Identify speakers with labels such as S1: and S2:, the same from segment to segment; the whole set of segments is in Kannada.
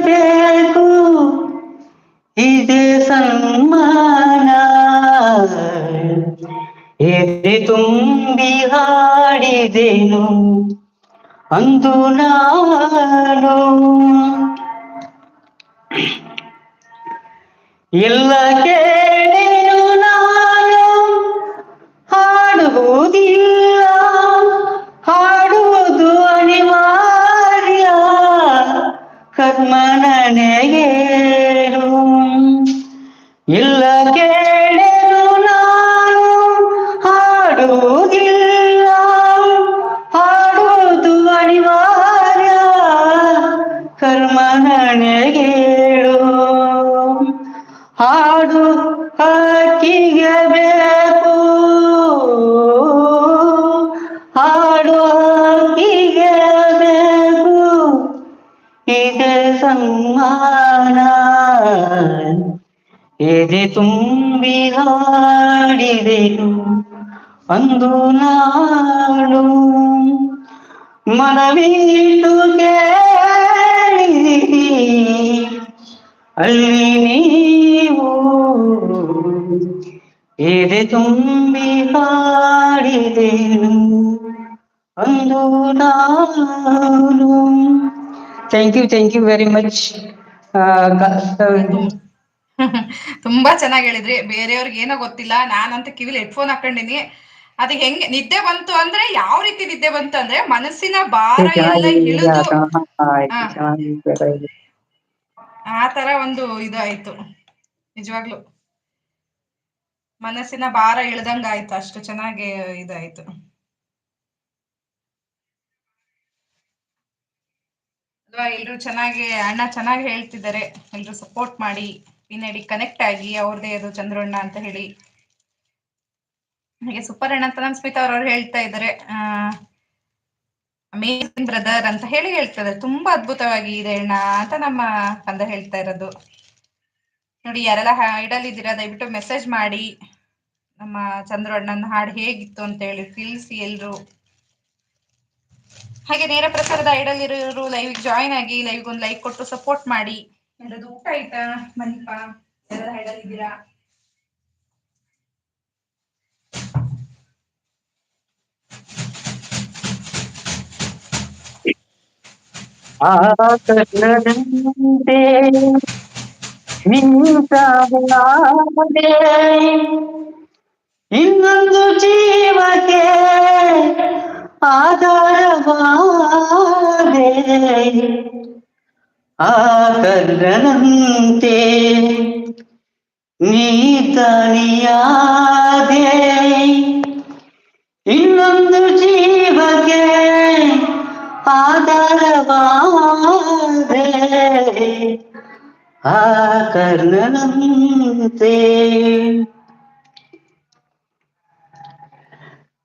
S1: ಬೇಕು ಇದೇ ಸನ್ಮಾನ. ಎದೆ ತುಂಬಿ ಹಾಡಿದೆನು ಅಂದು ನಾನು. ಎಲ್ಲ ಕೇಳಿನು ನಾನು ಹಾಡುವುದಿಲ್ಲ, ಹಾಡುವುದು ಅನಿವಾರ್ಯ ಕರ್ಮ ನನಗೇನು. ಇಲ್ಲ ಕೇಳಿನು ನಾನು ಹಾಡುವುದಿಲ್ಲ, ಹಾಡುವುದು ಅನಿವಾರ್ಯ ಕರ್ಮ ನನಗೇಳು. ಹಾಡು ಹಕ್ಕಿಗೆ ಬೇಕು, ಹಾಡು ಹಕ್ಕಿಗೆ ಬೇಕು ಇದೆ ಸನ್ಮಾನ. ಎದೆ ತುಂಬಿ ಹಾಡಿದೆನು ಅಂದು ನಾನು. ಮನವಿಟ್ಟು ಕೇಳಿದಿರಿ ಅಲ್ಲಿ ನೀವು, ಎದೆ ತುಂಬಿ ಹಾಡಿದೆನು ಅಂದು ನಾನು. Thank you very much.
S2: ತುಂ- ತುಂಬಾ ಚೆನ್ನಾಗಿ ಹೇಳಿದ್ರಿ. ಬೇರೆಯವ್ರಿಗೆ ಏನೋ ಗೊತ್ತಿಲ್ಲ, ನಾನಂತ ಕಿವಿಲಿ ಹೆಡ್ಫೋನ್ ಹಾಕೊಂಡಿನಿ. ಅದು ಹೆಂಗೆ ನಿದ್ದೆ ಬಂತು ಅಂದ್ರೆ, ಯಾವ ರೀತಿ ನಿದ್ದೆ ಬಂತು ಅಂದ್ರೆ, ಮನಸ್ಸಿನ ಭಾರ ಎಲ್ಲ ಇಳಿದು ಆ ಆ ತರ ಒಂದು ಇದು ಆಯ್ತು. ನಿಜವಾಗ್ಲು ಮನಸ್ಸಿನ ಭಾರ ಇಳ್ದಂಗ ಆಯ್ತು, ಅಷ್ಟು ಚೆನ್ನಾಗಿ ಇದಾಯ್ತು ಅಲ್ವಾ. ಎಲ್ರು ಚೆನ್ನಾಗಿ, ಅಣ್ಣ ಚೆನ್ನಾಗಿ ಹೇಳ್ತಿದ್ದಾರೆ. ಎಲ್ರು ಸಪೋರ್ಟ್ ಮಾಡಿ, ಪಿನ್ನಡಿ ಕನೆಕ್ಟ್ ಆಗಿ, ಅವ್ರದೇ ಅದು ಚಂದ್ರಣ್ಣ ಅಂತ ಹೇಳಿ. ಹಾಗೆ ಸೂಪರ್ ಅಣ್ಣ ಅಂತ ನಮ್ ಸ್ಮಿತಾ ಅವ್ರವ್ರು ಹೇಳ್ತಾ ಇದ್ದಾರೆ. ಅಮೇಜಿಂಗ್ ಬ್ರದರ್ ಅಂತ ಹೇಳಿ ಹೇಳ್ತಾರೆ. ತುಂಬಾ ಅದ್ಭುತವಾಗಿ ಇದೆ ಅಣ್ಣ ಅಂತ ನಮ್ಮ ಕಂದ ಹೇಳ್ತಾ ಇರೋದು ನೋಡಿ. ಯಾರೆಲ್ಲ ಇಡಲಿದ್ದೀರಾ ದಯವಿಟ್ಟು ಮೆಸೇಜ್ ಮಾಡಿ, ನಮ್ಮ ಚಂದ್ರು ಅಣ್ಣನ ಹಾಡು ಹೇಗಿತ್ತು ಅಂತ ಹೇಳಿ ತಿಳಿಸಿ ಎಲ್ರು. ಹಾಗೆ ನೇರ ಪ್ರಸಾರದ ಐಡಲ್ ಇರೋರು ಲೈವ್ ಜಾಯ್ನ್ ಆಗಿ, ಲೈವ್ ಒಂದು ಲೈಕ್ ಕೊಟ್ಟು ಸಪೋರ್ಟ್ ಮಾಡಿ. ಎಲ್ಲರದು ಊಟ ಆಯ್ತಾ? ಮನಿಪ ಎಲ್ಲ ಐಡಲ್ ಇದ್ದೀರಾ?
S1: ಆಕರ್ಷಣಂತೆ ನಿಂತಾದೆ ಇನ್ನೊಂದು ಜೀವಕ್ಕೆ ಆಧಾರವಾದೆ. ಆಕರ್ಷಣಂತೆ ನೀತಣಿಯಾದೆ ಇನ್ನೊಂದು ಜೀವಕ್ಕೆ ಆಧಾರವಾದೆ. ಆ ಕರ್ಣನಂತೆ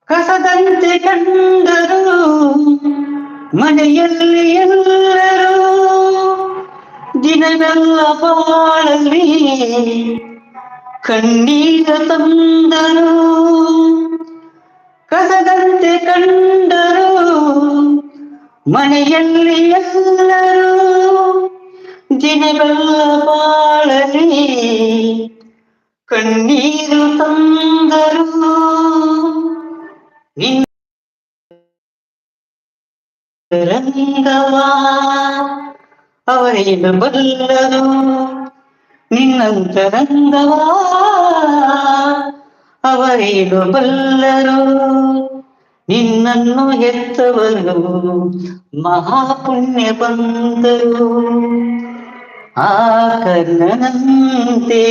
S1: ಕಸದಂತೆ ಕಂಡರು ಮನೆಯಲ್ಲಿ ಎಲ್ಲರೂ, ದಿನವೆಲ್ಲ ಬಾಳಲಿ ಕಣ್ಣೀರ ತಂದರು. ಕಸದಂತೆ ಕಂಡರು ಮನೆಯಲ್ಲಿ ಎಲ್ಲರೂ, ದಿನವೆಲ್ಲ ಬಾಳಲಿ ಕಣ್ಣೀರು ತಂದರು. ರಂಗವಾ ಅವರೇನು ಬಲ್ಲರು, ನಿನ್ನಂತರಂಗವಾ ಅವರೇನು ಬಲ್ಲರು. ನಿನ್ನನ್ನು ಹೆತ್ತವರು ಮಹಾಪುಣ್ಯ ಬಂದರು. ಆ ಕರ್ಣನಂತೆ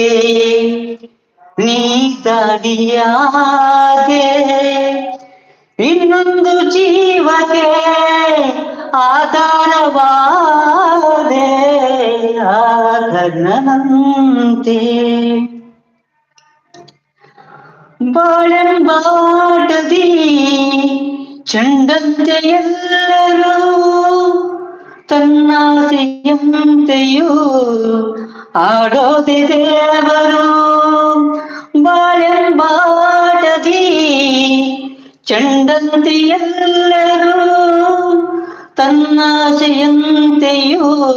S1: ನೀ ದಾಡಿಯಾದೆ ಇನ್ನೊಂದು ಜೀವಕ್ಕೆ ಆಧಾರವಾದೆ. ಆ ಕರ್ಣನಂತೆ ಬಾಳೆಂಬಾಟದಿ ಚಂಡಂತೆ ಎಲ್ಲರೂ, ತನ್ನಾಸೆಯಂತೆಯೂ ಆಡೋದೆ ದೇವರು. ಬಾಳೆಂಬಾಟದಿ ಚಂಡಂತೆ ಎಲ್ಲರೂ, ತನ್ನಾಸೆಯಂತೆಯೂ